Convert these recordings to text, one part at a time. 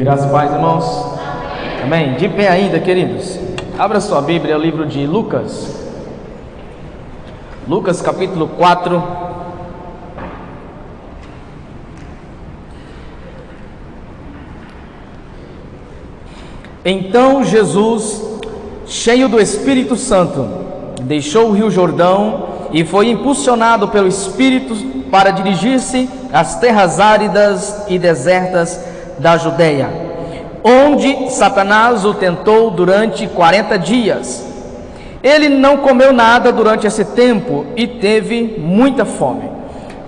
Graças a Deus, irmãos. Amém. De pé ainda, queridos. Abra sua Bíblia, o livro de Lucas. Lucas capítulo 4. Então Jesus, cheio do Espírito Santo, deixou o rio Jordão e foi impulsionado pelo Espírito para dirigir-se às terras áridas e desertas da Judeia, onde Satanás o tentou durante 40 dias. Ele não comeu nada durante esse tempo e teve muita fome.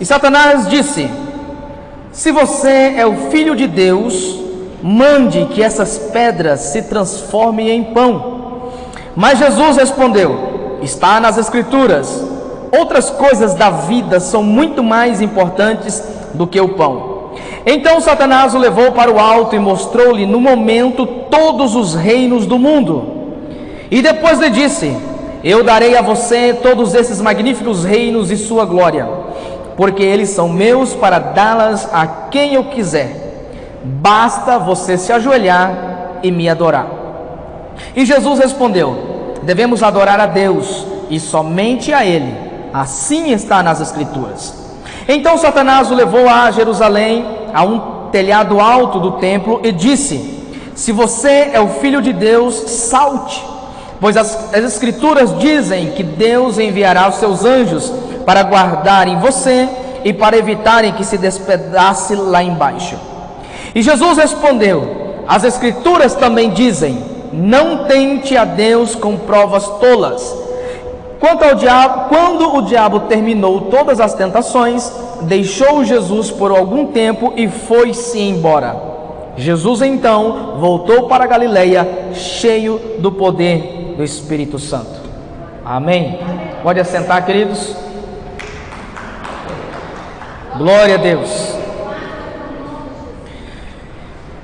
E Satanás disse: se você é o Filho de Deus, mande que essas pedras se transformem em pão. Mas Jesus respondeu: está nas Escrituras, outras coisas da vida são muito mais importantes do que o pão. Então Satanás o levou para o alto e mostrou-lhe no momento todos os reinos do mundo. E depois lhe disse: eu darei a você todos esses magníficos reinos e sua glória, porque eles são meus para dá-las a quem eu quiser. Basta você se ajoelhar e me adorar. E Jesus respondeu: devemos adorar a Deus e somente a Ele. Assim está nas Escrituras. Então Satanás o levou a Jerusalém, a um telhado alto do templo, e disse: se você é o Filho de Deus, salte, pois as Escrituras dizem que Deus enviará os seus anjos para guardarem você e para evitarem que se despedace lá embaixo. E Jesus respondeu: as Escrituras também dizem: não tente a Deus com provas tolas. Quanto ao diabo, quando o diabo terminou todas as tentações, deixou Jesus por algum tempo e foi-se embora. Jesus então voltou para a Galileia, cheio do poder do Espírito Santo. Amém. Pode assentar, queridos. Glória a Deus.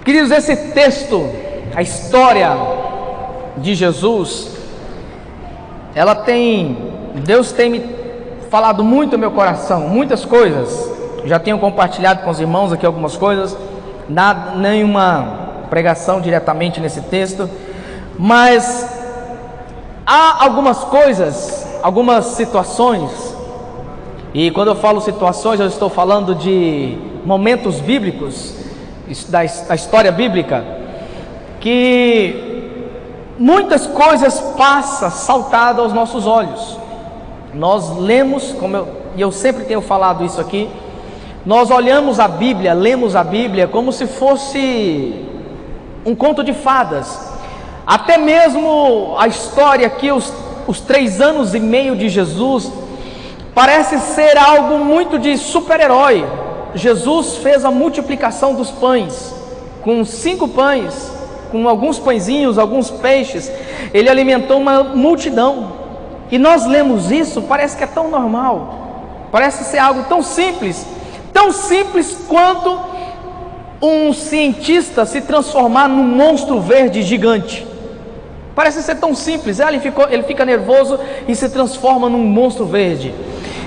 Queridos, esse texto, a história de Jesus, Deus tem me falado muito no meu coração, muitas coisas. Já tenho compartilhado com os irmãos aqui algumas coisas, nenhuma pregação diretamente nesse texto, mas há algumas coisas, algumas situações, e quando eu falo situações, eu estou falando de momentos bíblicos, da história bíblica, que muitas coisas passam saltado aos nossos olhos. Nós lemos, eu sempre tenho falado isso aqui, nós olhamos a Bíblia, lemos a Bíblia como se fosse um conto de fadas. Até mesmo a história aqui, os 3 anos e meio de Jesus, parece ser algo muito de super-herói. Jesus fez a multiplicação dos pães, com 5 pães, com alguns pãezinhos, alguns peixes. Ele alimentou uma multidão. E nós lemos isso, parece que é tão normal, parece ser algo tão simples quanto um cientista se transformar num monstro verde gigante. Parece ser tão simples. Ele fica nervoso e se transforma num monstro verde.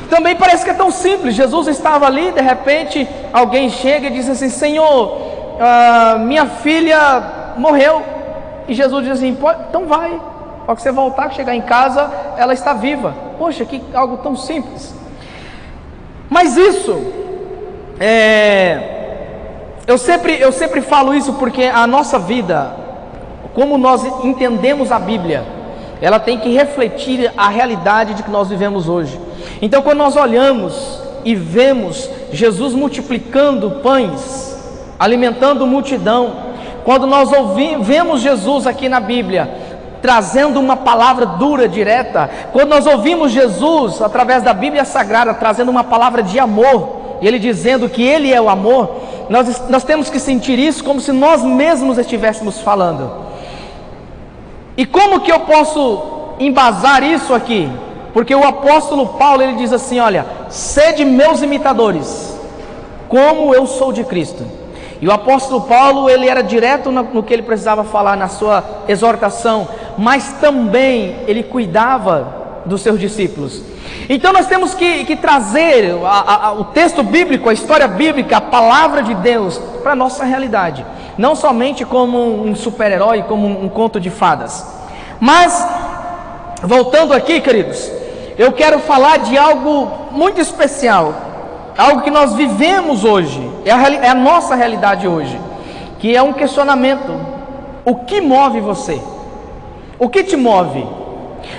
Também parece que é tão simples. Jesus estava ali, de repente alguém chega e diz assim: Senhor, minha filha morreu. E Jesus diz assim: então vai, para que você voltar, que chegar em casa, ela está viva. Poxa, que algo tão simples. Mas isso, eu sempre falo isso porque a nossa vida, como nós entendemos a Bíblia, ela tem que refletir a realidade de que nós vivemos hoje. Então, quando nós olhamos e vemos Jesus multiplicando pães, alimentando multidão, quando nós vemos Jesus aqui na Bíblia trazendo uma palavra dura, direta, quando nós ouvimos Jesus através da Bíblia Sagrada trazendo uma palavra de amor, e Ele dizendo que Ele é o amor, nós temos que sentir isso como se nós mesmos estivéssemos falando. E como que eu posso embasar isso aqui? Porque o apóstolo Paulo, ele diz assim: olha, sede meus imitadores, como eu sou de Cristo. E o apóstolo Paulo, ele era direto no que ele precisava falar na sua exortação, mas também ele cuidava dos seus discípulos. Então nós temos que trazer o texto bíblico, a história bíblica, a palavra de Deus para a nossa realidade. não somente como um super-herói, como um conto de fadas. Mas, voltando aqui, queridos, eu quero falar de algo muito especial, algo que nós vivemos hoje, é a nossa realidade hoje, que é um questionamento: o que move você? O que te move?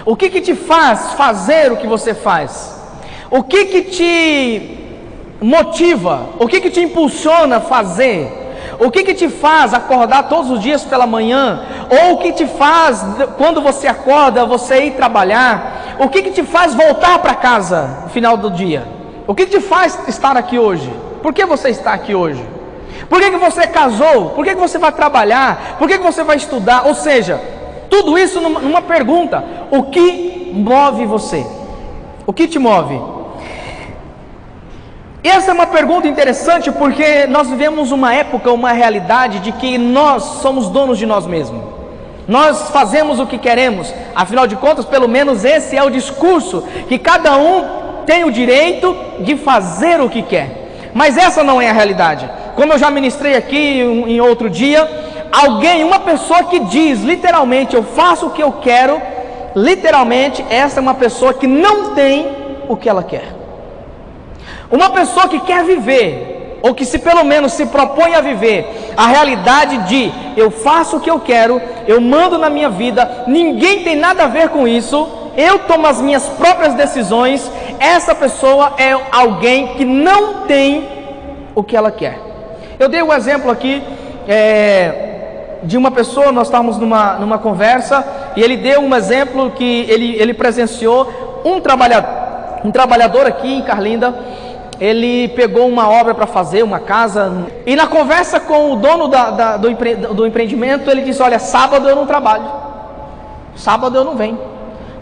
O que te faz fazer o que você faz? O que te motiva? O que te impulsiona a fazer? O que te faz acordar todos os dias pela manhã? Ou o que te faz, quando você acorda, você ir trabalhar? O que te faz voltar para casa no final do dia? O que te faz estar aqui hoje? Por que você está aqui hoje? Por que você casou? Por que você vai trabalhar? Por que você vai estudar? Ou seja, tudo isso numa pergunta: o que move você? O que te move? Essa é uma pergunta interessante, porque nós vivemos uma época, uma realidade de que nós somos donos de nós mesmos. Nós fazemos o que queremos. Afinal de contas, pelo menos esse é o discurso, que cada um tem o direito de fazer o que quer. Mas essa não é a realidade. Como eu já ministrei aqui em outro dia, uma pessoa que diz literalmente: eu faço o que eu quero, literalmente essa é uma pessoa que não tem o que ela quer. Uma pessoa que quer viver, ou que pelo menos se propõe a viver a realidade de: eu faço o que eu quero, eu mando na minha vida, ninguém tem nada a ver com isso, eu tomo as minhas próprias decisões. Essa pessoa é alguém que não tem o que ela quer. Eu dei um exemplo aqui de uma pessoa. Nós estávamos numa conversa, e ele deu um exemplo que ele presenciou um trabalhador aqui em Carlinda. Ele pegou uma obra para fazer, uma casa, e na conversa com o dono do empreendimento, ele disse: olha, sábado eu não trabalho, sábado eu não venho.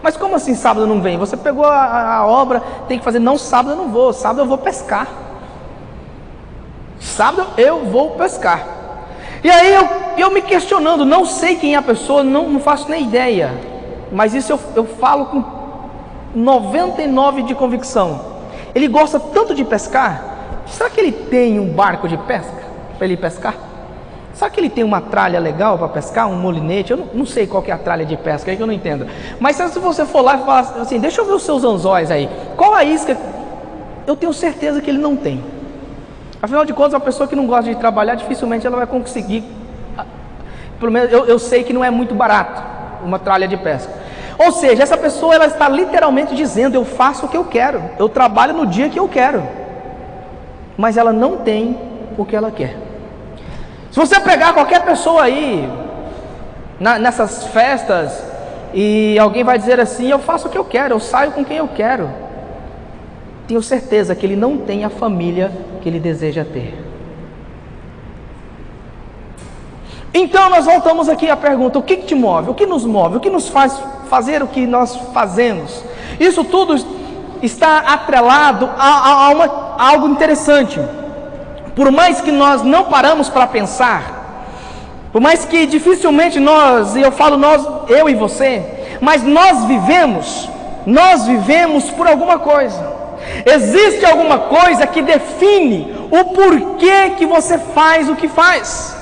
Mas como assim sábado eu não venho? Você pegou a obra, tem que fazer. Não, sábado eu não vou, sábado eu vou pescar. Sábado eu vou pescar. E aí eu me questionando, não sei quem é a pessoa, não faço nem ideia, mas isso eu falo com 99 de convicção. Ele gosta tanto de pescar. Será que ele tem um barco de pesca para ele pescar? Será que ele tem uma tralha legal para pescar, um molinete? Eu não sei qual que é a tralha de pesca, é que eu não entendo. Mas se você for lá e falar assim: deixa eu ver os seus anzóis aí, qual a isca? Eu tenho certeza que ele não tem. Afinal de contas, uma pessoa que não gosta de trabalhar, dificilmente ela vai conseguir. Pelo menos eu sei que não é muito barato uma tralha de pesca. Ou seja, essa pessoa, ela está literalmente dizendo: eu faço o que eu quero, eu trabalho no dia que eu quero. Mas ela não tem o que ela quer. Se você pegar qualquer pessoa aí nessas festas, e alguém vai dizer assim: eu faço o que eu quero, eu saio com quem eu quero, tenho certeza que ele não tem a família que ele deseja ter. Então nós voltamos aqui à pergunta: o que te move? O que nos move? O que nos faz fazer o que nós fazemos? Isso tudo está atrelado a algo interessante. Por mais que nós não paramos para pensar, por mais que dificilmente nós, e eu falo nós, eu e você, mas nós vivemos por alguma coisa. Existe alguma coisa que define o porquê que você faz o que faz.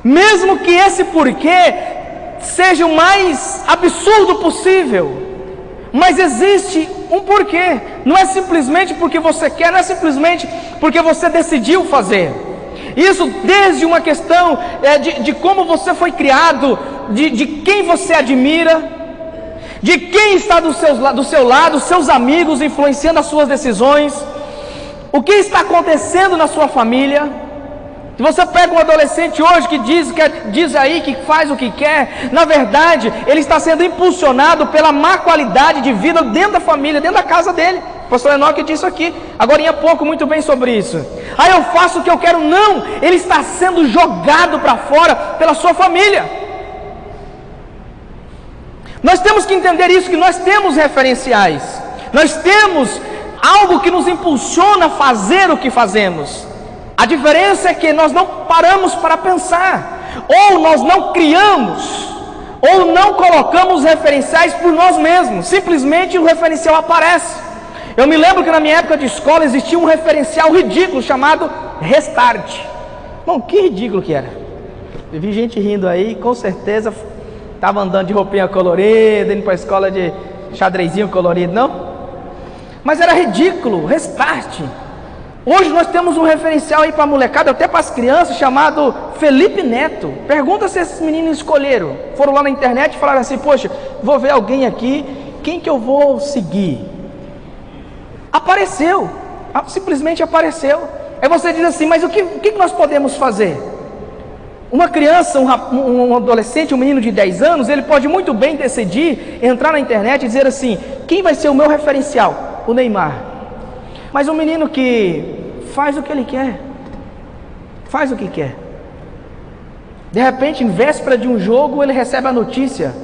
Mesmo que esse porquê seja o mais absurdo possível, mas existe um porquê. Não é simplesmente porque você quer, não é simplesmente porque você decidiu fazer. Isso desde uma questão de como você foi criado, de quem você admira, de quem está do seu lado, seus amigos influenciando as suas decisões, o que está acontecendo na sua família. Se você pega um adolescente hoje que diz aí que faz o que quer, na verdade ele está sendo impulsionado pela má qualidade de vida dentro da família, dentro da casa dele. O pastor Enoque disse aqui, agora há pouco, muito bem sobre isso. Aí eu faço o que eu quero. Não, ele está sendo jogado para fora pela sua família. Nós temos que entender isso, que nós temos referenciais, nós temos algo que nos impulsiona a fazer o que fazemos. A diferença é que nós não paramos para pensar, ou nós não criamos, ou não colocamos referenciais por nós mesmos, simplesmente o referencial aparece. Eu me lembro que na minha época de escola existia um referencial ridículo chamado Restart. Bom, que ridículo que era. Eu vi gente rindo aí, com certeza estava andando de roupinha colorida, indo para a escola de xadrezinho colorido, não? Mas era ridículo, Restart. Hoje nós temos um referencial aí para a molecada, até para as crianças, chamado Felipe Neto. Pergunta se esses meninos escolheram. Foram lá na internet e falaram assim, poxa, vou ver alguém aqui, quem que eu vou seguir? Apareceu, simplesmente apareceu. Aí você diz assim, mas o que nós podemos fazer? Uma criança, um adolescente, um menino de 10 anos, ele pode muito bem decidir, entrar na internet e dizer assim, quem vai ser o meu referencial? O Neymar. Mas um menino que faz o que ele quer, faz o que quer. De repente, em véspera de um jogo, ele recebe a notícia,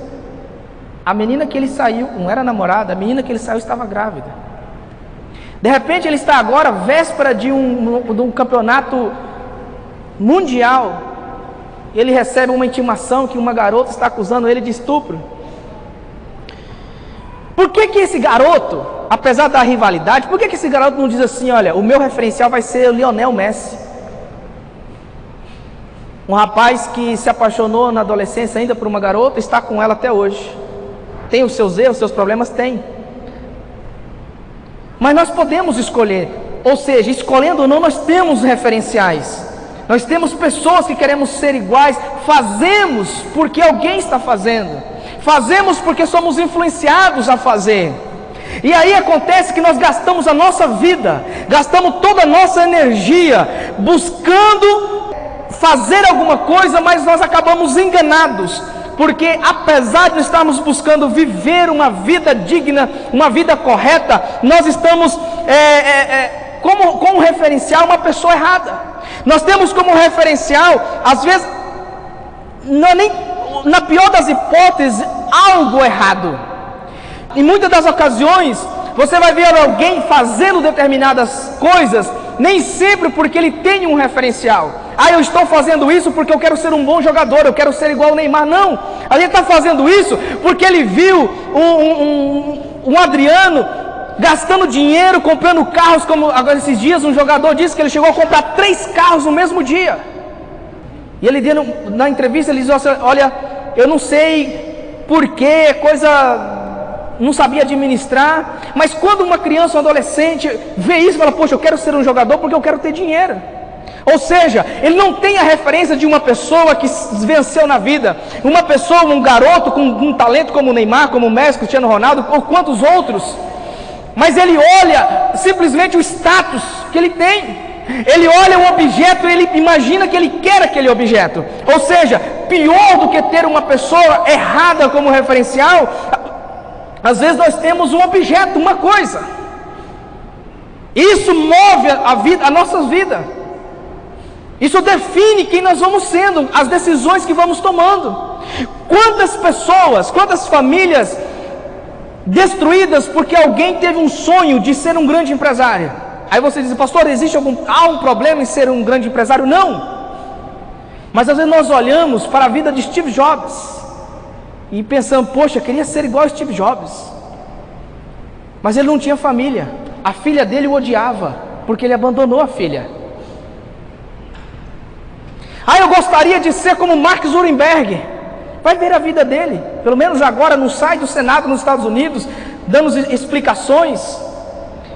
a menina que ele saiu, não era namorada, a menina que ele saiu estava grávida. De repente ele está agora, véspera de um campeonato mundial, ele recebe uma intimação que uma garota está acusando ele de estupro. Por que esse garoto, apesar da rivalidade, por que esse garoto não diz assim, olha, o meu referencial vai ser o Lionel Messi? Um rapaz que se apaixonou na adolescência ainda por uma garota, está com ela até hoje. Tem os seus erros, os seus problemas? Tem. Mas nós podemos escolher, ou seja, escolhendo ou não, nós temos referenciais. Nós temos pessoas que queremos ser iguais, fazemos porque alguém está fazendo, fazemos porque somos influenciados a fazer. E aí acontece que nós gastamos a nossa vida, gastamos toda a nossa energia buscando fazer alguma coisa, mas nós acabamos enganados, porque apesar de estarmos buscando viver uma vida digna, uma vida correta, nós estamos como referencial uma pessoa errada. Nós temos como referencial, às vezes, na pior das hipóteses, algo errado. Em muitas das ocasiões, você vai ver alguém fazendo determinadas coisas, nem sempre porque ele tem um referencial. Eu estou fazendo isso porque eu quero ser um bom jogador, eu quero ser igual ao Neymar. Não, a gente está fazendo isso porque ele viu um Adriano gastando dinheiro, comprando carros, como agora esses dias um jogador disse que ele chegou a comprar 3 carros no mesmo dia. E ele deu na entrevista, ele disse, olha, eu não sei porquê, não sabia administrar, mas quando uma criança ou um adolescente vê isso, fala, poxa, eu quero ser um jogador porque eu quero ter dinheiro. Ou seja, ele não tem a referência de uma pessoa que venceu na vida, uma pessoa, um garoto com um talento como o Neymar, como o Messi, Cristiano Ronaldo, ou quantos outros, mas ele olha simplesmente o status que ele tem, ele olha o objeto, ele imagina que ele quer aquele objeto. Ou seja, pior do que ter uma pessoa errada como referencial, às vezes nós temos um objeto, uma coisa, isso move a nossa vida, isso define quem nós vamos sendo, as decisões que vamos tomando. Quantas pessoas, quantas famílias destruídas porque alguém teve um sonho de ser um grande empresário. Aí você diz, pastor, há um problema em ser um grande empresário? Não. Mas às vezes nós olhamos para a vida de Steve Jobs e pensamos, poxa, eu queria ser igual a Steve Jobs. Mas ele não tinha família. A filha dele o odiava porque ele abandonou a filha. Eu gostaria de ser como Mark Zuckerberg. Vai ver a vida dele, pelo menos agora no site do Senado nos Estados Unidos, dando explicações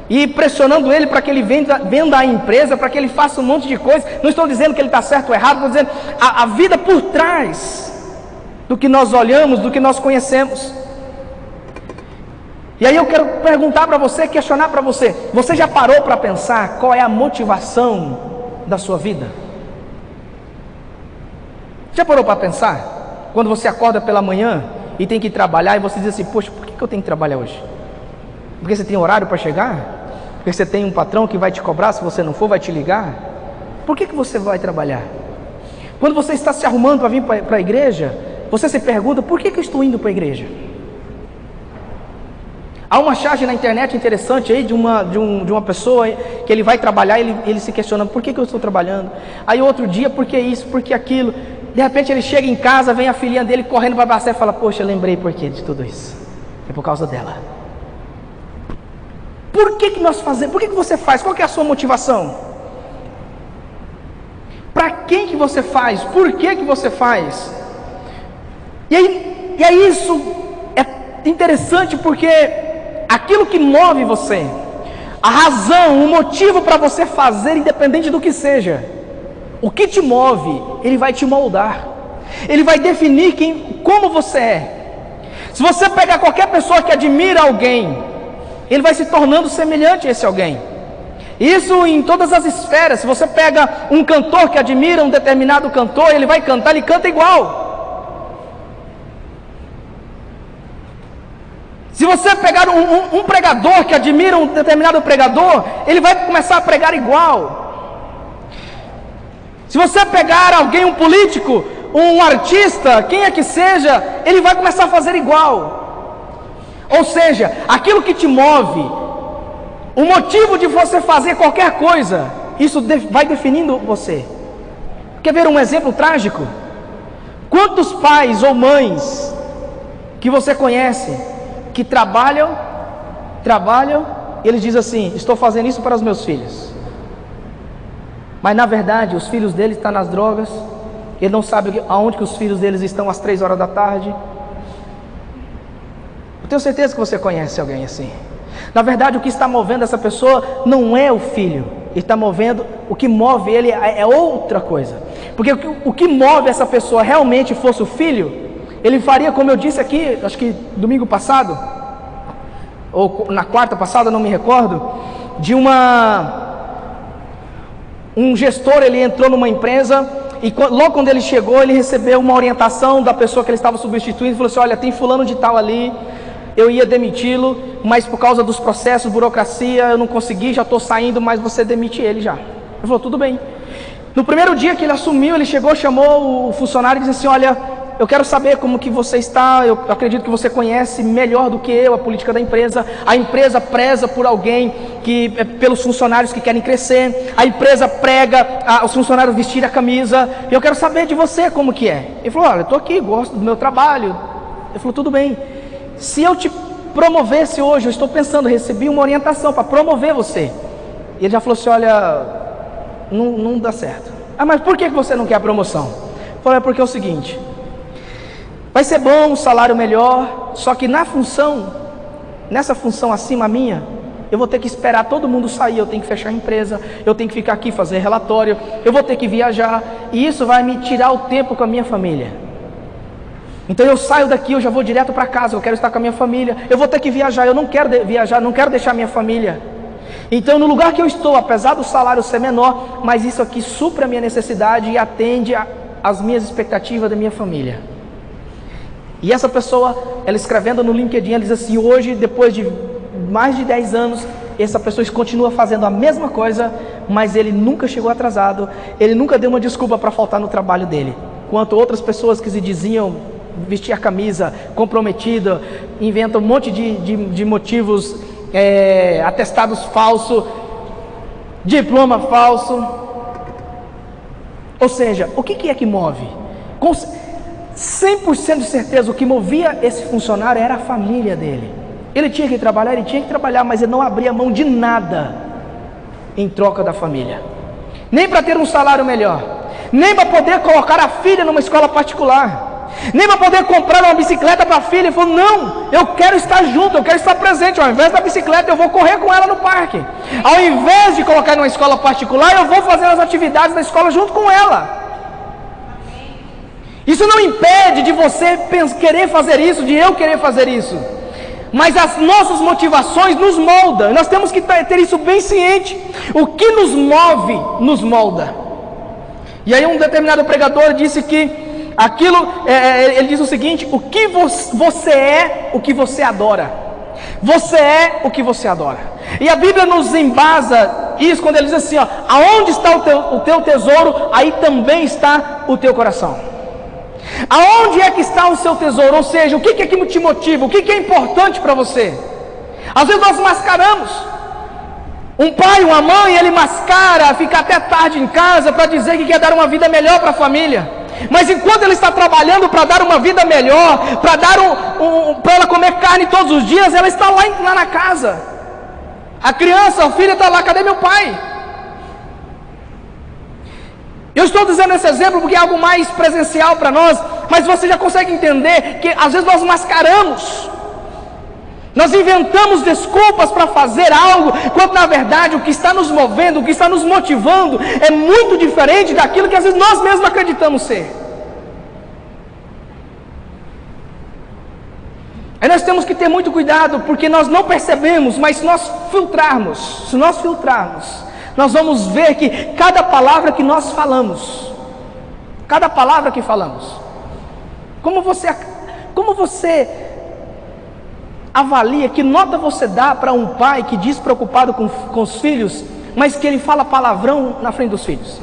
e pressionando ele para que ele venda a empresa, para que ele faça um monte de coisa. Não estou dizendo que ele está certo ou errado, estou dizendo a vida por trás do que nós olhamos, do que nós conhecemos. E aí eu quero perguntar para você, questionar para você, você já parou para pensar qual é a motivação da sua vida? Já parou para pensar? Quando você acorda pela manhã e tem que trabalhar e você diz assim, poxa, por que eu tenho que trabalhar hoje? Porque você tem horário para chegar? Porque você tem um patrão que vai te cobrar, se você não for, vai te ligar? Por que você vai trabalhar? Quando você está se arrumando para vir para a igreja, você se pergunta, por que eu estou indo para a igreja? Há uma charge na internet interessante aí de uma pessoa que ele vai trabalhar e ele se questiona, por que eu estou trabalhando? Aí outro dia, por que isso, por que aquilo? De repente ele chega em casa, vem a filhinha dele correndo para abraçar e fala, poxa, eu lembrei por quê de tudo isso. É por causa dela. Por que nós fazemos? Por que você faz? Qual que é a sua motivação? Para quem que você faz? Por que que você faz? E aí isso é interessante porque aquilo que move você, a razão, o motivo para você fazer, independente do que seja, o que te move, ele vai te moldar. Ele vai definir como você é. Se você pegar qualquer pessoa que admira alguém, ele vai se tornando semelhante a esse alguém. Isso em todas as esferas. Se você pega um cantor que admira um determinado cantor, ele vai cantar, ele canta igual. Se você pegar um pregador que admira um determinado pregador, ele vai começar a pregar igual. Se você pegar alguém, um político, um artista, quem é que seja, ele vai começar a fazer igual. Ou seja, aquilo que te move, o motivo de você fazer qualquer coisa, isso vai definindo você. Quer ver um exemplo trágico? Quantos pais ou mães que você conhece, que trabalham, e eles dizem assim: estou fazendo isso para os meus filhos. Mas na verdade, os filhos deles estão nas drogas, ele não sabe aonde que os filhos deles estão às 3 horas da tarde. Eu tenho certeza que você conhece alguém assim. Na verdade, o que está movendo essa pessoa não é o filho, está movendo, o que move ele é outra coisa. Porque o que move essa pessoa realmente fosse o filho, ele faria, como eu disse aqui, acho que domingo passado, ou na quarta passada, não me recordo, de um gestor, ele entrou numa empresa e logo quando ele chegou, ele recebeu uma orientação da pessoa que ele estava substituindo, e falou assim: olha, tem fulano de tal ali, eu ia demiti-lo, mas por causa dos processos, burocracia, eu não consegui, já estou saindo, mas você demite ele já. Ele falou: tudo bem. No primeiro dia que ele assumiu, ele chegou, chamou o funcionário e disse assim: olha, eu quero saber como que você está, eu acredito que você conhece melhor do que eu a política da empresa. A empresa preza por alguém, pelos funcionários que querem crescer, a empresa prega os funcionários vestirem a camisa, e eu quero saber de você como que é. Ele falou: olha, eu estou aqui, gosto do meu trabalho. Ele falou: tudo bem, se eu te promovesse hoje, eu estou pensando, recebi uma orientação para promover você. E ele já falou assim: olha, não dá certo. Ah, mas por que você não quer a promoção? Eu falei: é porque é o seguinte, vai ser bom, um salário melhor, só que nessa função acima minha, eu vou ter que esperar todo mundo sair, eu tenho que fechar a empresa, eu tenho que ficar aqui fazer relatório, eu vou ter que viajar, e isso vai me tirar o tempo com a minha família. Então eu saio daqui, eu já vou direto para casa, eu quero estar com a minha família, eu vou ter que viajar, eu não quero viajar, não quero deixar minha família. Então no lugar que eu estou, apesar do salário ser menor, mas isso aqui supra a minha necessidade e atende às minhas expectativas da minha família. E essa pessoa, ela escrevendo no LinkedIn, ela diz assim: hoje, depois de mais de 10 anos, essa pessoa continua fazendo a mesma coisa, mas ele nunca chegou atrasado, ele nunca deu uma desculpa para faltar no trabalho dele. Enquanto outras pessoas que se diziam vestir a camisa, comprometida, inventam um monte de motivos, atestados falsos, diploma falso. Ou seja, o que é que move? 100% de certeza, o que movia esse funcionário era a família dele. Ele tinha que trabalhar, mas ele não abria mão de nada em troca da família. Nem para ter um salário melhor, nem para poder colocar a filha numa escola particular, nem para poder comprar uma bicicleta para a filha. Ele falou: não, eu quero estar junto, eu quero estar presente. Ao invés da bicicleta, eu vou correr com ela no parque. Ao invés de colocar numa escola particular, eu vou fazer as atividades da escola junto com ela. Isso não impede de você querer fazer isso, de eu querer fazer isso, mas as nossas motivações nos moldam. Nós temos que ter isso bem ciente. O que nos move, nos molda. E aí um determinado pregador disse que ele diz o seguinte: o que você é, o que você adora. Você é o que você adora. E a Bíblia nos embasa isso quando ele diz assim: ó, aonde está o teu tesouro, aí também está o teu coração. Aonde é que está o seu tesouro? Ou seja, o que é que te motiva? O que é importante para você? Às vezes nós mascaramos. Um pai, uma mãe, ele mascara, fica até tarde em casa para dizer que quer dar uma vida melhor para a família. Mas enquanto ele está trabalhando para dar uma vida melhor, para dar para ela comer carne todos os dias, ela está lá na casa. A criança, o filho está lá: cadê meu pai? Eu estou dizendo esse exemplo porque é algo mais presencial para nós, mas você já consegue entender que às vezes nós mascaramos, nós inventamos desculpas para fazer algo, quando na verdade o que está nos movendo, o que está nos motivando é muito diferente daquilo que às vezes nós mesmos acreditamos ser. Aí nós temos que ter muito cuidado, porque nós não percebemos, mas se nós filtrarmos, nós vamos ver que cada palavra que nós falamos, como você avalia, que nota você dá para um pai que diz preocupado com os filhos, mas que ele fala palavrão na frente dos filhos?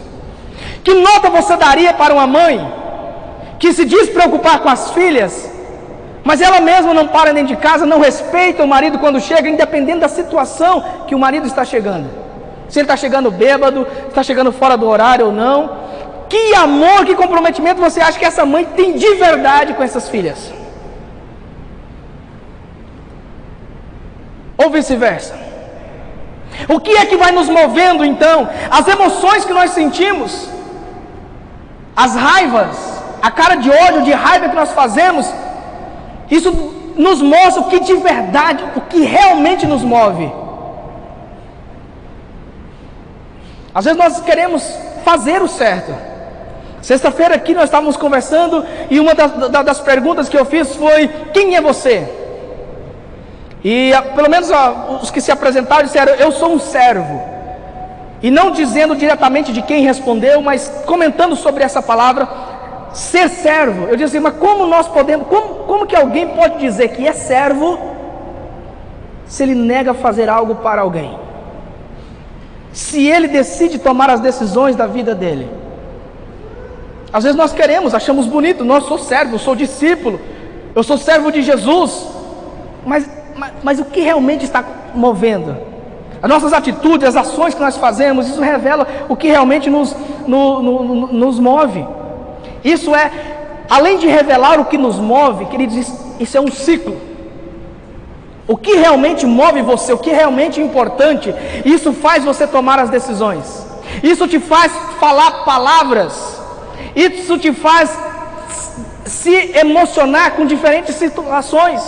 Que nota você daria para uma mãe que se diz preocupar com as filhas, mas ela mesma não para dentro de casa, não respeita o marido quando chega, independente da situação que o marido está chegando? Se ele está chegando bêbado, está chegando fora do horário ou não. Que amor, que comprometimento você acha que essa mãe tem de verdade com essas filhas? Ou vice-versa? O que é que vai nos movendo então? As emoções que nós sentimos, as raivas, a cara de ódio, de raiva que nós fazemos, isso nos mostra o que de verdade, o que realmente nos move. Às vezes nós queremos fazer o certo. Sexta-feira aqui nós estávamos conversando e uma das perguntas que eu fiz foi: quem é você? E pelo menos os que se apresentaram disseram: eu sou um servo. E não dizendo diretamente de quem respondeu, mas comentando sobre essa palavra, ser servo. Eu disse assim: mas como nós podemos, como que alguém pode dizer que é servo se ele nega fazer algo para alguém? Se ele decide tomar as decisões da vida dele? Às vezes nós queremos, achamos bonito: não, eu sou servo, eu sou discípulo, eu sou servo de Jesus. Mas o que realmente está movendo? As nossas atitudes, as ações que nós fazemos, isso revela o que realmente nos move. Isso é, além de revelar o que nos move, queridos, isso é um ciclo. O que realmente move você, o que é realmente importante, isso faz você tomar as decisões. Isso te faz falar palavras. Isso te faz se emocionar com diferentes situações.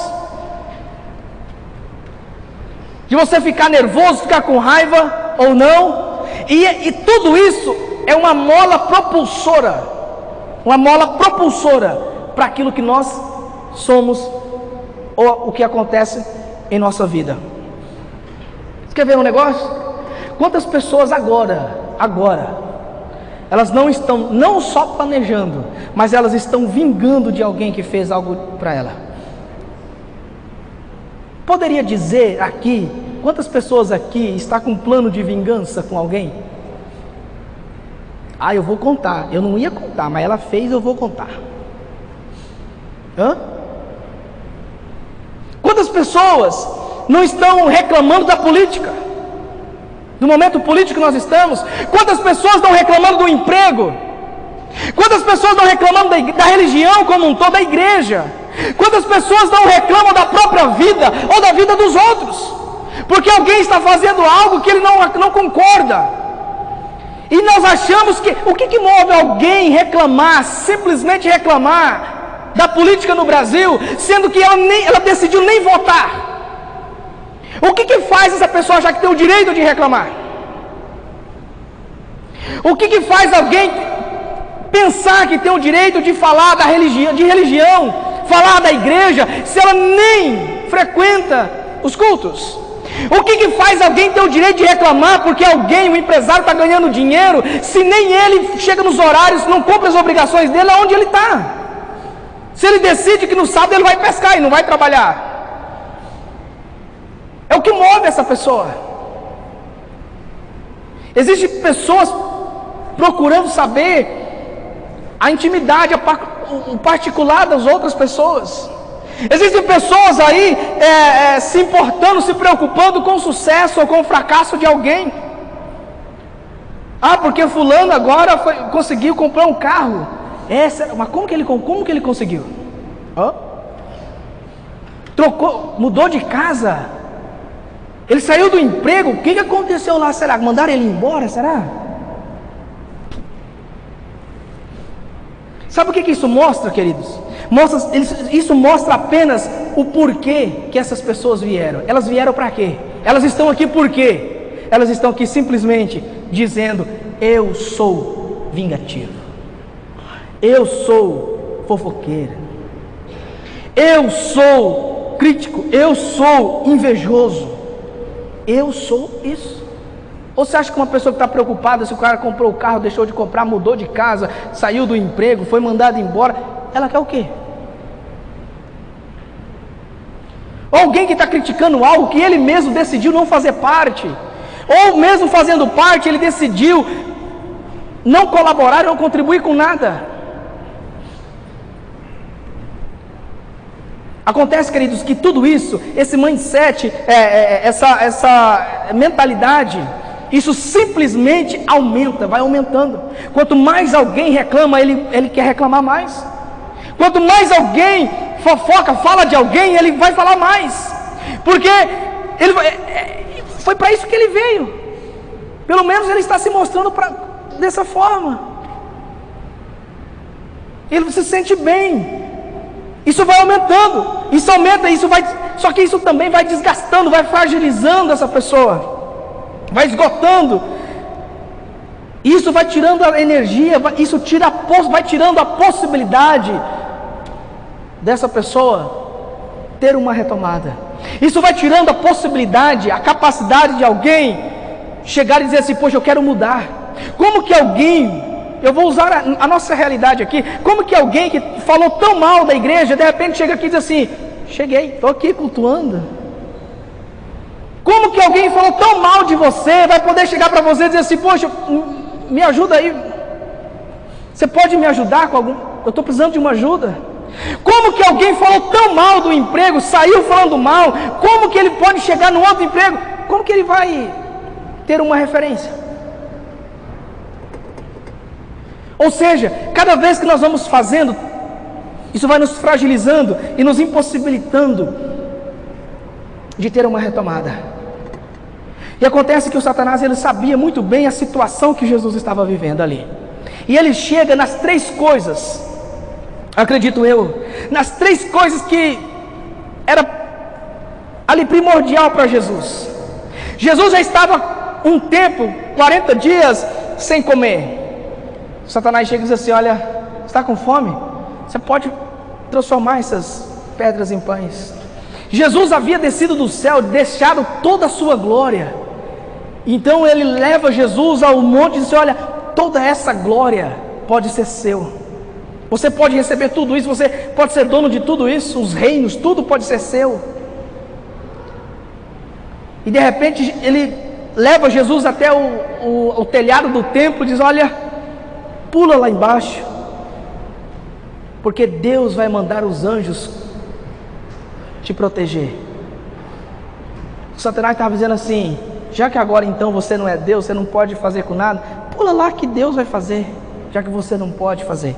De você ficar nervoso, ficar com raiva ou não. E tudo isso é uma mola propulsora. Uma mola propulsora para aquilo que nós somos ou o que acontece em nossa vida. Você quer ver um negócio? Quantas pessoas agora, elas não estão não só planejando, mas elas estão vingando de alguém que fez algo para ela. Poderia dizer aqui, quantas pessoas aqui está com um plano de vingança com alguém? Ah, eu vou contar. Eu não ia contar, mas ela fez, eu vou contar. Quantas pessoas não estão reclamando da política? Do momento político que nós estamos? Quantas pessoas estão reclamando do emprego? Quantas pessoas estão reclamando da religião como um todo, da igreja? Quantas pessoas não reclamam da própria vida ou da vida dos outros? Porque alguém está fazendo algo que ele não concorda. E nós achamos que o que move alguém reclamar, simplesmente reclamar da política no Brasil, sendo que ela decidiu nem votar? O que faz essa pessoa achar que tem o direito de reclamar? O que faz alguém pensar que tem o direito de falar da religião, falar da igreja, se ela nem frequenta os cultos? O que faz alguém ter o direito de reclamar porque alguém, um empresário, está ganhando dinheiro, se nem ele chega nos horários, não cumpre as obrigações dele aonde ele está? Se ele decide que no sábado ele vai pescar e não vai trabalhar, é o que move essa pessoa. Existem pessoas procurando saber a intimidade, o particular das outras pessoas. Existem pessoas aí se importando, se preocupando com o sucesso ou com o fracasso de alguém. Ah, porque fulano agora conseguiu comprar um carro. Mas como que ele conseguiu? Mudou de casa. Ele saiu do emprego. O que aconteceu lá? Será? Mandaram ele embora? Será? Sabe o que isso mostra, queridos? Isso mostra apenas o porquê que essas pessoas vieram. Elas vieram para quê? Elas estão aqui por quê? Elas estão aqui simplesmente dizendo: eu sou vingativo, eu sou fofoqueira, eu sou crítico, eu sou invejoso, eu sou isso. Ou você acha que uma pessoa que está preocupada se o cara comprou o carro, deixou de comprar, mudou de casa, saiu do emprego, foi mandado embora, ela quer o quê? Ou alguém que está criticando algo que ele mesmo decidiu não fazer parte, ou mesmo fazendo parte, ele decidiu não colaborar, não contribuir com nada. Acontece, queridos, que tudo isso, esse mindset, essa mentalidade, isso simplesmente aumenta, vai aumentando. Quanto mais alguém reclama, ele quer reclamar mais. Quanto mais alguém fofoca, fala de alguém, ele vai falar mais. Porque foi para isso que ele veio. Pelo menos ele está se mostrando dessa forma. Ele se sente bem. Isso vai aumentando. Isso aumenta, só que isso também vai desgastando, vai fragilizando essa pessoa. Vai esgotando. Isso vai tirando a energia, isso vai tirando a possibilidade dessa pessoa ter uma retomada. Isso vai tirando a possibilidade, a capacidade de alguém chegar e dizer assim: poxa, eu quero mudar. Como que alguém, eu vou usar a nossa realidade aqui, como que alguém que falou tão mal da igreja, de repente chega aqui e diz assim: cheguei, estou aqui cultuando. Como que alguém falou tão mal de você, vai poder chegar para você e dizer assim: poxa, me ajuda aí, você pode me ajudar com algum, eu estou precisando de uma ajuda. Como que alguém falou tão mal do emprego, saiu falando mal, como que ele pode chegar no outro emprego, como que ele vai ter uma referência? Ou seja, cada vez que nós vamos fazendo, isso vai nos fragilizando e nos impossibilitando de ter uma retomada. E acontece que o Satanás, ele sabia muito bem a situação que Jesus estava vivendo ali. E ele chega nas três coisas, acredito eu, nas três coisas que era ali primordial para Jesus. Jesus já estava um tempo, 40 dias, sem comer. O Satanás chega e diz assim: olha, está com fome? Você pode transformar essas pedras em pães. Jesus havia descido do céu, deixado toda a sua glória. Então ele leva Jesus ao monte e diz: olha, toda essa glória pode ser seu. Você pode receber tudo isso, você pode ser dono de tudo isso, os reinos, tudo pode ser seu. E de repente ele leva Jesus até o telhado do templo e diz: olha, pula lá embaixo, porque Deus vai mandar os anjos te proteger. O Satanás estava dizendo assim: já que agora então você não é Deus, você não pode fazer com nada, pula lá que Deus vai fazer, já que você não pode fazer.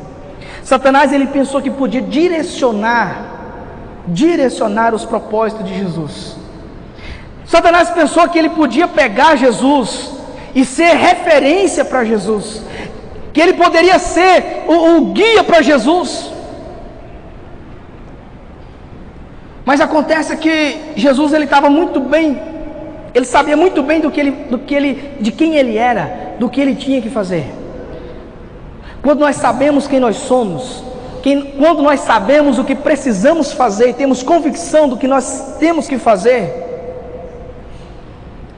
Satanás, ele pensou que podia direcionar os propósitos de Jesus. Satanás pensou que ele podia pegar Jesus e ser referência para Jesus, que ele poderia ser o guia para Jesus. Mas acontece que Jesus, ele estava muito bem, ele sabia muito bem de quem ele era, do que ele tinha que fazer. Quando nós sabemos quem nós somos, quando nós sabemos o que precisamos fazer e temos convicção do que nós temos que fazer.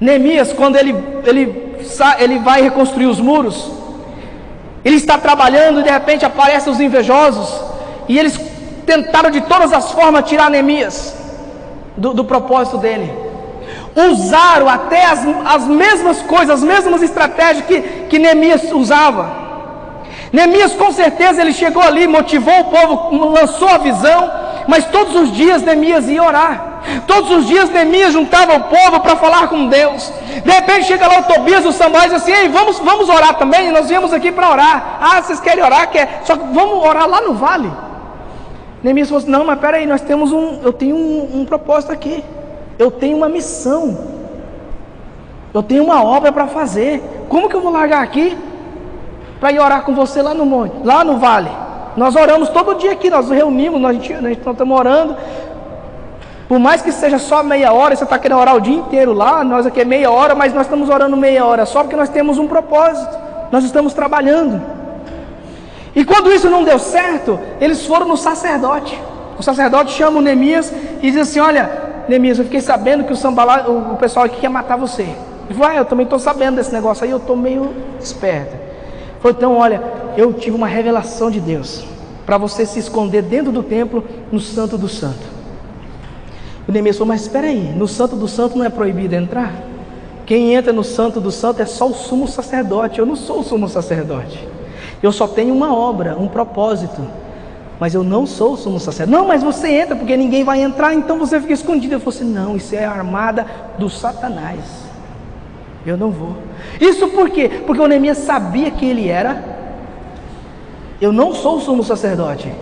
Neemias, quando ele vai reconstruir os muros, ele está trabalhando e de repente aparecem os invejosos, e eles tentaram de todas as formas tirar Neemias do propósito dele. Usaram até as mesmas coisas, as mesmas estratégias que Neemias usava. Neemias, com certeza, ele chegou ali, motivou o povo, lançou a visão, mas todos os dias Neemias ia orar. Todos os dias Neemias juntava o povo para falar com Deus. De repente chega lá o Tobias, o Sambaia, e diz assim: ei, vamos orar também, nós viemos aqui para orar. Ah, vocês querem orar? Só que vamos orar lá no vale. Neemias falou assim: não, mas peraí, eu tenho um propósito aqui, eu tenho uma missão, eu tenho uma obra para fazer. Como que eu vou largar aqui para ir orar com você lá no monte, lá no vale? Nós oramos todo dia aqui, nós reunimos, nós estamos orando. Por mais que seja só meia hora, você está querendo orar o dia inteiro lá, nós aqui é meia hora, mas nós estamos orando meia hora só porque nós temos um propósito, nós estamos trabalhando. E quando isso não deu certo, eles foram no sacerdote. O sacerdote chama o Neemias e diz assim: olha, Neemias, eu fiquei sabendo que o pessoal aqui quer matar você. Ele falou: eu também estou sabendo desse negócio aí, eu estou meio esperto. Ele falou: então olha, eu tive uma revelação de Deus, para você se esconder dentro do templo, no Santo do Santo. O Neemias falou: mas espera aí, no Santo do Santo não é proibido entrar? Quem entra no Santo do Santo é só o sumo sacerdote. Eu não sou o sumo sacerdote, eu só tenho uma obra, um propósito, mas eu não sou o sumo sacerdote. Não, mas você entra porque ninguém vai entrar, então você fica escondido. Eu falei assim: não, isso é a armada do Satanás, eu não vou. Isso por quê? Porque o Neemias sabia que ele era, eu não sou o sumo sacerdote,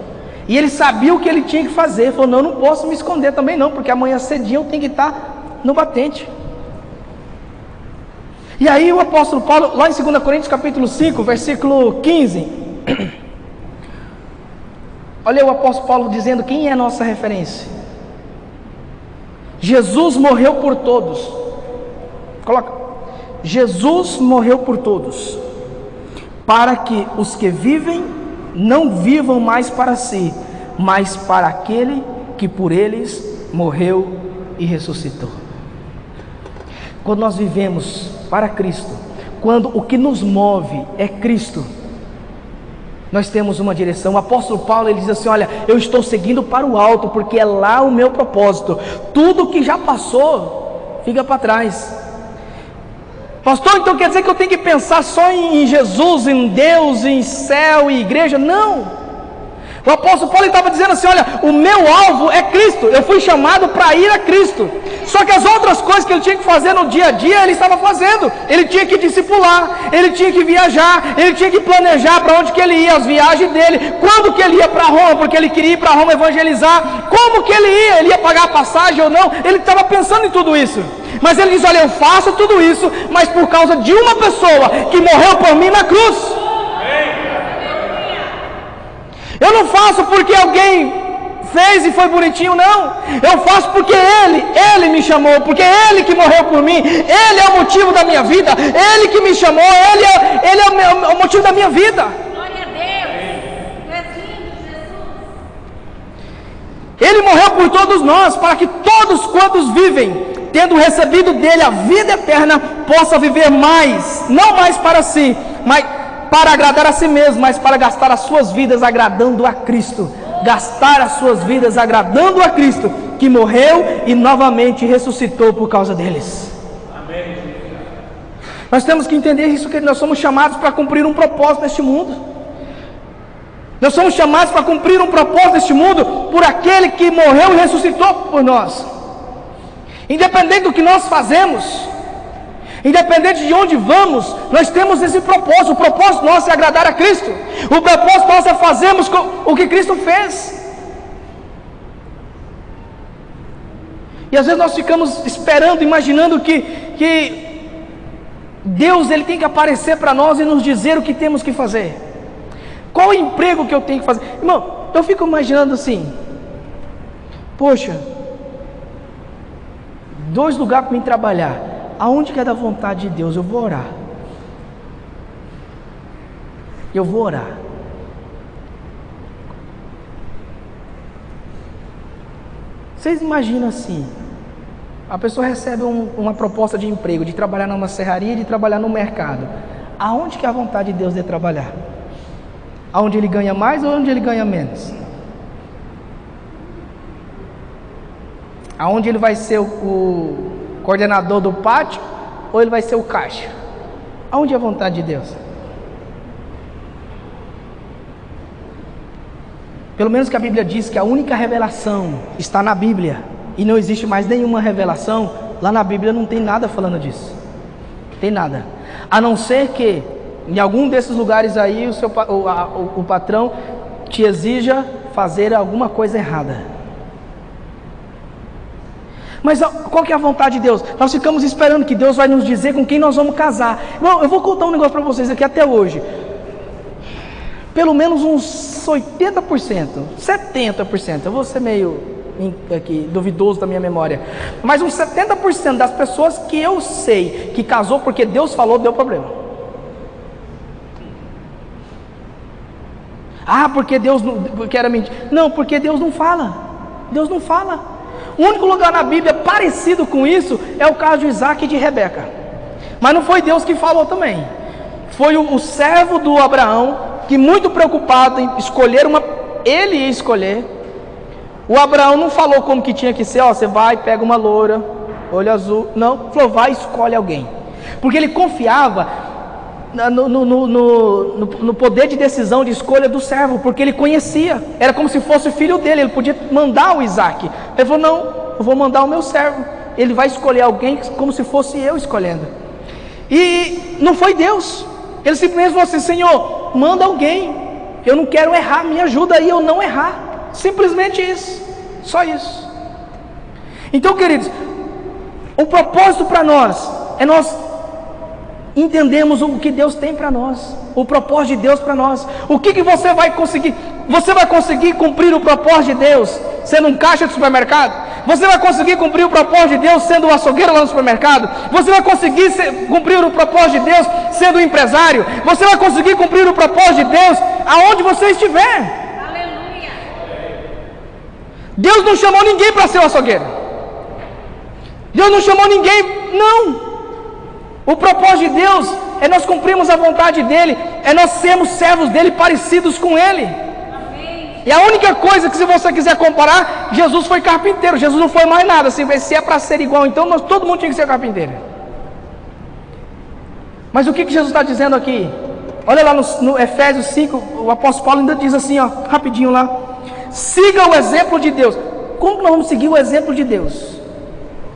e ele sabia o que ele tinha que fazer. Ele falou: não, eu não posso me esconder também não, porque amanhã cedinho eu tenho que estar no batente. E aí o apóstolo Paulo, lá em 2 Coríntios capítulo 5, versículo 15, olha o apóstolo Paulo dizendo quem é a nossa referência. Jesus morreu por todos. Coloca: Jesus morreu por todos, para que os que vivem não vivam mais para si, mas para aquele que por eles morreu e ressuscitou. Quando nós vivemos para Cristo, quando o que nos move é Cristo, nós temos uma direção. O apóstolo Paulo, ele diz assim: olha, eu estou seguindo para o alto, porque é lá o meu propósito. Tudo que já passou fica para trás. Pastor, então quer dizer que eu tenho que pensar só em Jesus, em Deus, em céu e igreja? Não. O apóstolo Paulo estava dizendo assim: olha, o meu alvo é Cristo, eu fui chamado para ir a Cristo. Só que as outras coisas que ele tinha que fazer no dia a dia, ele estava fazendo. Ele tinha que discipular, ele tinha que viajar, ele tinha que planejar para onde que ele ia, as viagens dele, quando que ele ia para Roma, porque ele queria ir para Roma evangelizar, como que ele ia pagar a passagem ou não. Ele estava pensando em tudo isso. Mas ele diz: olha, eu faço tudo isso, mas por causa de uma pessoa que morreu por mim na cruz. Eu não faço porque alguém fez e foi bonitinho, não. Eu faço porque Ele me chamou, porque Ele que morreu por mim. Ele é o motivo da minha vida, Ele que me chamou, Ele é o motivo da minha vida. Glória a Deus. Jesus. Ele morreu por todos nós, para que todos quantos vivem, tendo recebido dele a vida eterna, possa viver mais, não mais para si, mas para agradar a si mesmo, mas para gastar as suas vidas agradando a Cristo. Gastar as suas vidas agradando a Cristo, que morreu e novamente ressuscitou por causa deles. Amém. Nós temos que entender isso, que nós somos chamados para cumprir um propósito neste mundo. Nós somos chamados para cumprir um propósito neste mundo por aquele que morreu e ressuscitou por nós. Independente do que nós fazemos, independente de onde vamos, nós temos esse propósito. O propósito nosso é agradar a Cristo. O propósito nosso é fazermos o que Cristo fez. E às vezes nós ficamos esperando, imaginando que Deus ele tem que aparecer para nós e nos dizer o que temos que fazer. Qual o emprego que eu tenho que fazer? Irmão, eu fico imaginando assim: poxa, 2 lugares para mim trabalhar. Aonde que é da vontade de Deus? Eu vou orar. Eu vou orar. Vocês imaginam assim: a pessoa recebe uma proposta de emprego, de trabalhar numa serraria, de trabalhar no mercado. Aonde que é a vontade de Deus de trabalhar? Aonde ele ganha mais ou onde ele ganha menos? Aonde ele vai ser o coordenador do pátio ou ele vai ser o caixa? Aonde é a vontade de Deus? Pelo menos que a Bíblia diz que a única revelação está na Bíblia e não existe mais nenhuma revelação. Lá na Bíblia não tem nada falando disso. Não tem nada. A não ser que em algum desses lugares aí o patrão te exija fazer alguma coisa errada. Mas qual que é a vontade de Deus? Nós ficamos esperando que Deus vai nos dizer com quem nós vamos casar. Irmão, eu vou contar um negócio para vocês aqui até hoje. pelo menos uns 80%, 70%, eu vou ser meio aqui, duvidoso da minha memória, mas uns 70% das pessoas que eu sei que casou porque Deus falou, deu problema. Ah, porque Deus não, porque era mentira. Não, porque Deus não fala. Deus não fala. O único lugar na Bíblia parecido com isso é o caso de Isaac e de Rebeca. Mas não foi Deus que falou também. Foi o servo do Abraão, que muito preocupado em escolher ele ia escolher. O Abraão não falou como que tinha que ser, ó, você vai, pega uma loura, olho azul. Não, falou, vai, escolhe alguém. Porque ele confiava no poder de decisão, de escolha do servo, porque ele conhecia, era como se fosse o filho dele, ele podia mandar o Isaac. Ele falou, não, eu vou mandar o meu servo, ele vai escolher alguém como se fosse eu escolhendo. E não foi Deus, ele simplesmente falou assim, Senhor, manda alguém, eu não quero errar, me ajuda aí eu não errar, simplesmente isso, só isso. Então, queridos, o propósito para nós é nós entendemos o que Deus tem para nós, o propósito de Deus para nós. O que você vai conseguir? Você vai conseguir cumprir o propósito de Deus sendo um caixa de supermercado? Você vai conseguir cumprir o propósito de Deus sendo um açougueiro lá no supermercado? Você vai conseguir cumprir o propósito de Deus sendo um empresário? Você vai conseguir cumprir o propósito de Deus aonde você estiver? Aleluia. Deus não chamou ninguém para ser um açougueiro. Deus não chamou ninguém, não. O propósito de Deus é nós cumprirmos a vontade dEle, é nós sermos servos dEle, parecidos com Ele. Amém. E a única coisa que, se você quiser comparar, Jesus foi carpinteiro, Jesus não foi mais nada. Se é para ser igual, então todo mundo tinha que ser carpinteiro. Mas o que Jesus está dizendo aqui? Olha lá no Efésios 5, o apóstolo Paulo ainda diz assim, ó, rapidinho lá: siga o exemplo de Deus. Como que nós vamos seguir o exemplo de Deus?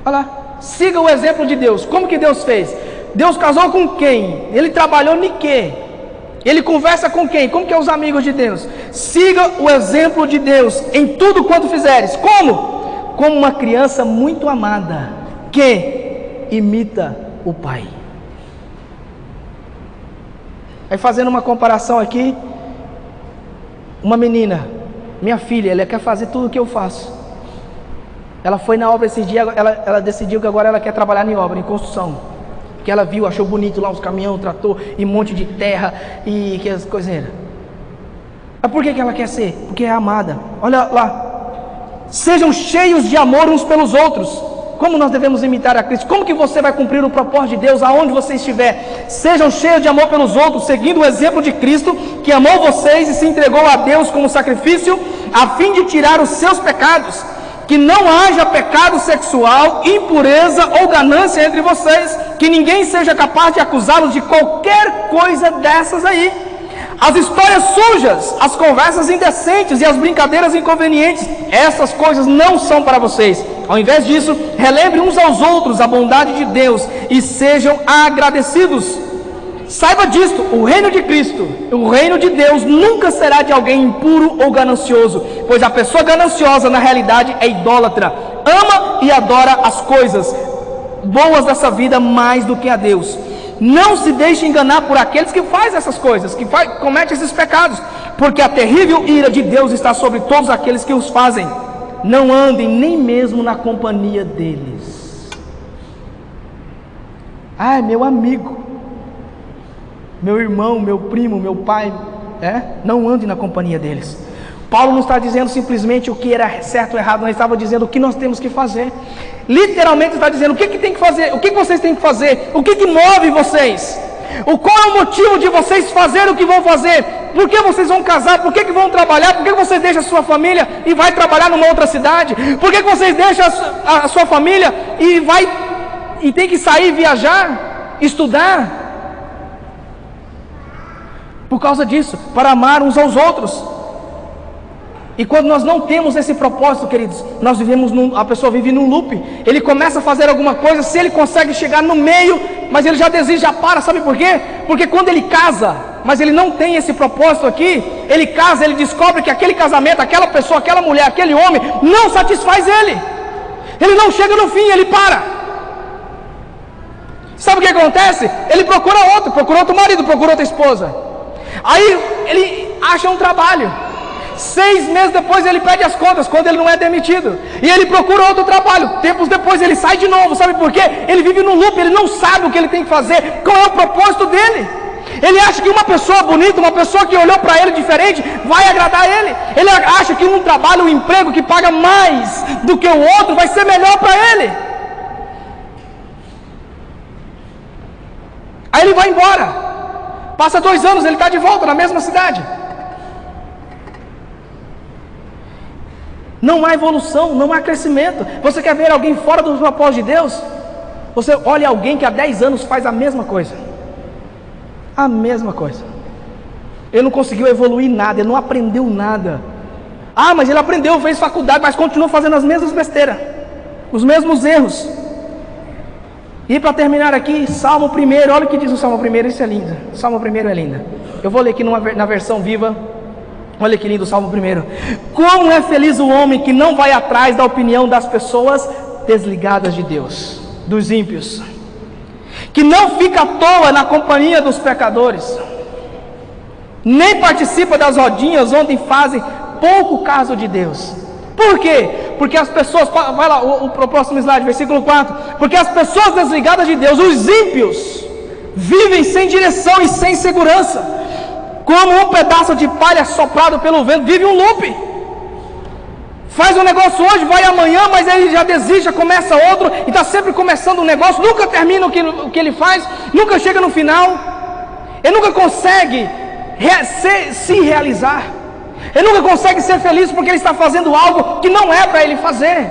Olha lá, siga o exemplo de Deus. Como que Deus fez? Deus casou com quem? Ele trabalhou em quê? Ele conversa com quem? Como que é os amigos de Deus? Siga o exemplo de Deus em tudo quanto fizeres. Como? Como uma criança muito amada, que imita o pai. Aí, fazendo uma comparação aqui, uma menina, minha filha, ela quer fazer tudo o que eu faço. Ela foi na obra esses dias, ela decidiu que agora ela quer trabalhar em obra, em construção. Que ela viu, achou bonito lá os caminhões, o trator e um monte de terra e que as coisas. Mas por que ela quer ser? Porque é amada. Olha lá, sejam cheios de amor uns pelos outros. Como nós devemos imitar a Cristo? Como que você vai cumprir o propósito de Deus aonde você estiver? Sejam cheios de amor pelos outros, seguindo o exemplo de Cristo, que amou vocês e se entregou a Deus como sacrifício, a fim de tirar os seus pecados. Que não haja pecado sexual, impureza ou ganância entre vocês, que ninguém seja capaz de acusá-los de qualquer coisa dessas aí. As histórias sujas, as conversas indecentes e as brincadeiras inconvenientes, essas coisas não são para vocês. Ao invés disso, relembrem uns aos outros a bondade de Deus e sejam agradecidos. Saiba disto, o reino de Cristo, o reino de Deus nunca será de alguém impuro ou ganancioso, pois a pessoa gananciosa na realidade é idólatra, ama e adora as coisas boas dessa vida mais do que a Deus. Não se deixe enganar por aqueles que fazem essas coisas, que cometem esses pecados, porque a terrível ira de Deus está sobre todos aqueles que os fazem. Não andem nem mesmo na companhia deles. Ai, meu amigo, meu irmão, meu primo, meu pai, não ande na companhia deles. Paulo não está dizendo simplesmente o que era certo ou errado, não estava dizendo o que nós temos que fazer. Literalmente está dizendo o que tem que fazer, o que vocês têm que fazer, o que move vocês, qual é o motivo de vocês fazerem o que vão fazer, por que vocês vão casar, por que vão trabalhar, por que vocês deixam a sua família e vai trabalhar numa outra cidade, por que vocês deixam a sua família e tem que sair, viajar, estudar. Por causa disso, para amar uns aos outros. E quando nós não temos esse propósito, queridos, a pessoa vive num loop. Ele começa a fazer alguma coisa, se ele consegue chegar no meio, mas ele já desiste, já para, sabe por quê? Porque quando ele casa, mas ele não tem esse propósito aqui, ele casa, ele descobre que aquele casamento, aquela pessoa, aquela mulher, aquele homem, não satisfaz ele. Ele não chega no fim, ele para. Sabe o que acontece? Ele procura outro marido, procura outra esposa. Aí acha um trabalho. 6 meses depois ele pede as contas, quando ele não é demitido. E ele procura outro trabalho. Tempos depois ele sai de novo. Sabe por quê? Ele vive no loop, ele não sabe o que ele tem que fazer. Qual é o propósito dele? Ele acha que uma pessoa bonita, uma pessoa que olhou para ele diferente, vai agradar ele. Ele acha que um trabalho, um emprego que paga mais do que o outro, vai ser melhor para ele. Aí ele vai embora. Passa 2 anos, ele está de volta na mesma cidade. Não há evolução, não há crescimento. Você quer ver alguém fora do propósito de Deus? Você olha alguém que há 10 anos faz a mesma coisa. A mesma coisa. Ele não conseguiu evoluir nada, ele não aprendeu nada. Ah, mas ele aprendeu, fez faculdade, mas continuou fazendo as mesmas besteiras, os mesmos erros. E para terminar aqui, Salmo 1, olha o que diz o Salmo 1, isso é lindo. Salmo 1 é lindo. Eu vou ler aqui na versão viva. Olha que lindo o Salmo 1. Como é feliz o homem que não vai atrás da opinião das pessoas desligadas de Deus, dos ímpios, que não fica à toa na companhia dos pecadores, nem participa das rodinhas onde fazem pouco caso de Deus. Por quê? Porque as pessoas, vai lá, o próximo slide, versículo 4. Porque as pessoas desligadas de Deus, os ímpios, vivem sem direção e sem segurança, como um pedaço de palha soprado pelo vento, vive um loop. Faz um negócio hoje, vai amanhã, mas aí já desiste, já começa outro, e está sempre começando um negócio, nunca termina o que ele faz, nunca chega no final, ele nunca consegue se realizar, ele nunca consegue ser feliz, porque ele está fazendo algo que não é para ele fazer,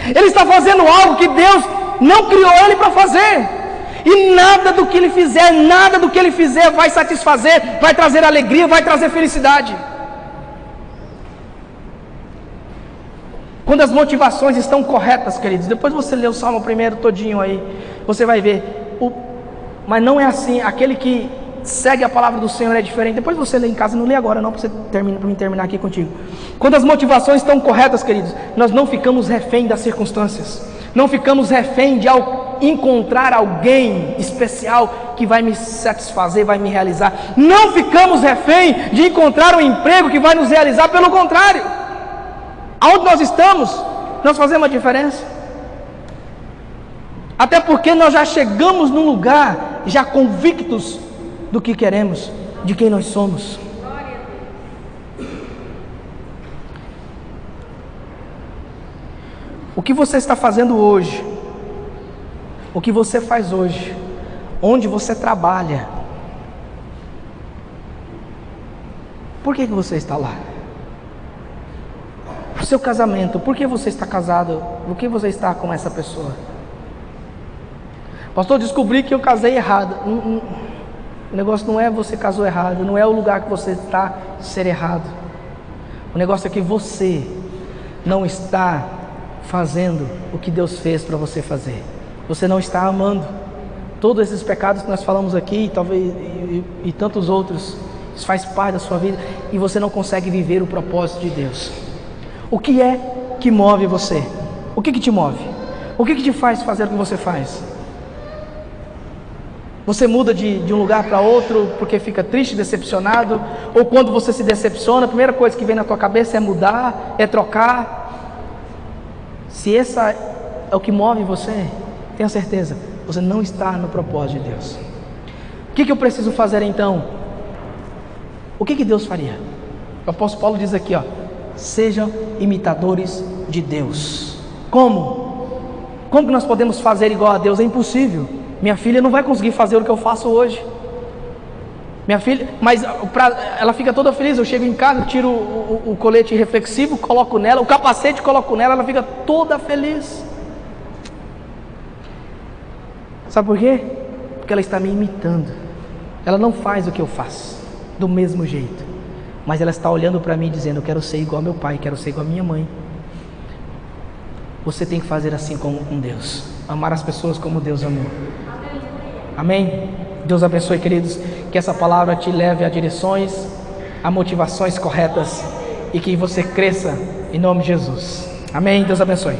ele está fazendo algo que Deus não criou ele para fazer, e nada do que ele fizer vai satisfazer, vai trazer alegria, vai trazer felicidade. Quando as motivações estão corretas, queridos, depois você lê o Salmo 1 todinho aí, você vai ver, mas não é assim, aquele que segue a palavra do Senhor é diferente. Depois você lê em casa, não lê agora não, para mim terminar aqui contigo. Quando as motivações estão corretas, queridos, nós não ficamos refém das circunstâncias, não ficamos refém de encontrar alguém especial que vai me satisfazer, vai me realizar, não ficamos refém de encontrar um emprego que vai nos realizar, pelo contrário, aonde nós estamos, nós fazemos a diferença, até porque nós já chegamos num lugar, já convictos do que queremos, de quem nós somos. O que você está fazendo hoje, o que você faz hoje, onde você trabalha, por que você está lá? O seu casamento, por que você está casado? Por que você está com essa pessoa? Pastor, descobri que eu casei errado. O negócio não é você casou errado, não é o lugar que você está ser errado. O negócio é que você não está fazendo o que Deus fez para você fazer. Você não está amando. Todos esses pecados que nós falamos aqui, talvez e tantos outros, isso faz parte da sua vida, e você não consegue viver o propósito de Deus. O que é que move você? O que te move? O que te faz fazer o que você faz? Você muda de um lugar para outro porque fica triste, decepcionado, ou quando você se decepciona, a primeira coisa que vem na tua cabeça é mudar, é trocar. Se essa é o que move você, tenha certeza, você não está no propósito de Deus. O que eu preciso fazer então? O que Deus faria? O apóstolo Paulo diz aqui, sejam imitadores de Deus. Como? Como que nós podemos fazer igual a Deus? É impossível. Minha filha não vai conseguir fazer o que eu faço hoje. Minha filha, mas ela fica toda feliz. Eu chego em casa, tiro o colete reflexivo, coloco nela, o capacete coloco nela, ela fica toda feliz. Sabe por quê? Porque ela está me imitando. Ela não faz o que eu faço do mesmo jeito, mas ela está olhando para mim e dizendo: eu quero ser igual ao meu pai, quero ser igual à minha mãe. Você tem que fazer assim como com Deus, amar as pessoas como Deus amou. Amém? Deus abençoe, queridos, que essa palavra te leve a direções, a motivações corretas, e que você cresça em nome de Jesus. Amém? Deus abençoe.